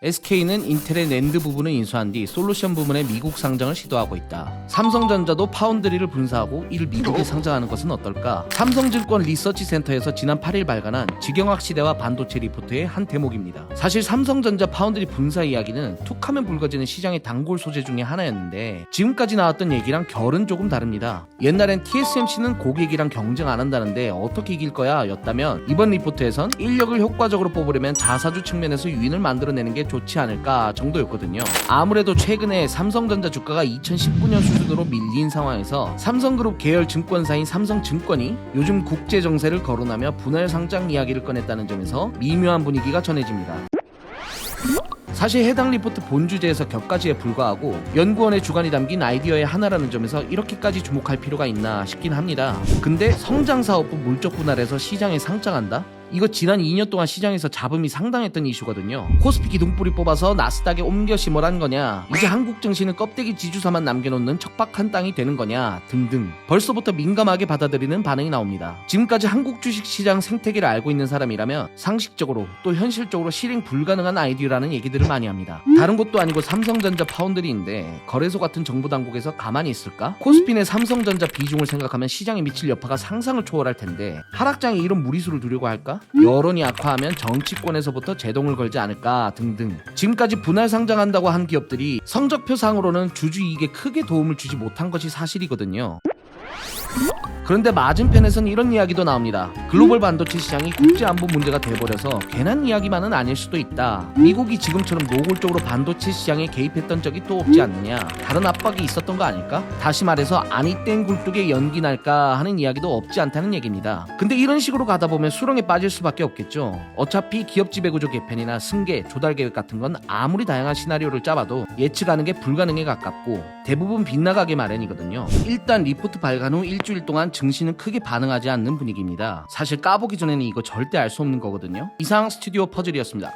SK는 인텔의 낸드 부분을 인수한 뒤 솔루션 부문의 미국 상장을 시도하고 있다. 삼성전자도 파운드리를 분사하고 이를 미국에 상장하는 것은 어떨까? 삼성증권 리서치 센터에서 지난 8일 발간한 직영학 시대와 반도체 리포트의 한 대목입니다. 사실 삼성전자 파운드리 분사 이야기는 툭하면 붉어지는 시장의 단골 소재 중에 하나였는데 지금까지 나왔던 얘기랑 결은 조금 다릅니다. 옛날엔 TSMC는 고객이랑 경쟁 안 한다는데 어떻게 이길 거야 였다면 이번 리포트에선 인력을 효과적으로 뽑으려면 자사주 측면에서 유인을 만들어내는 게 좋지 않을까 정도였거든요. 아무래도 최근에 삼성전자 주가가 2019년 수준으로 밀린 상황에서 삼성그룹 계열 증권사인 삼성증권이 요즘 국제정세를 거론하며 분할 상장 이야기를 꺼냈다는 점에서 미묘한 분위기가 전해집니다. 사실 해당 리포트 본 주제에서 격가지에 불과하고 연구원의 주관이 담긴 아이디어의 하나라는 점에서 이렇게까지 주목할 필요가 있나 싶긴 합니다. 근데 성장사업부 물적 분할해서 시장에 상장한다? 이거 지난 2년 동안 시장에서 잡음이 상당했던 이슈거든요. 코스피 기둥뿌리 뽑아서 나스닥에 옮겨 심으란 거냐, 이제 한국 증시는 껍데기 지주사만 남겨놓는 척박한 땅이 되는 거냐 등등 벌써부터 민감하게 받아들이는 반응이 나옵니다. 지금까지 한국 주식시장 생태계를 알고 있는 사람이라면 상식적으로 또 현실적으로 실행 불가능한 아이디어라는 얘기들을 많이 합니다. 다른 곳도 아니고 삼성전자 파운드리인데 거래소 같은 정부당국에서 가만히 있을까? 코스피 내 삼성전자 비중을 생각하면 시장에 미칠 여파가 상상을 초월할 텐데 하락장에 이런 무리수를 두려고 할까? 여론이 악화하면 정치권에서부터 제동을 걸지 않을까 등등. 지금까지 분할 상장한다고 한 기업들이 성적표상으로는 주주이익에 크게 도움을 주지 못한 것이 사실이거든요. 그런데 맞은편에선 이런 이야기도 나옵니다. 글로벌 반도체 시장이 국제안보 문제가 돼버려서 괜한 이야기만은 아닐 수도 있다. 미국이 지금처럼 노골적으로 반도체 시장에 개입했던 적이 또 없지 않느냐. 다른 압박이 있었던 거 아닐까? 다시 말해서 아니 땡 굴뚝에 연기 날까 하는 이야기도 없지 않다는 얘기입니다. 근데 이런 식으로 가다 보면 수렁에 빠질 수밖에 없겠죠. 어차피 기업 지배구조 개편이나 승계, 조달 계획 같은 건 아무리 다양한 시나리오를 짜봐도 예측하는 게 불가능에 가깝고 대부분 빗나가게 마련이거든요. 일단 리포트 발간 후 일주일 동안 증시는 크게 반응하지 않는 분위기입니다. 사실 까보기 전에는 이거 절대 알 수 없는 거거든요. 이상 스튜디오 퍼즐이었습니다.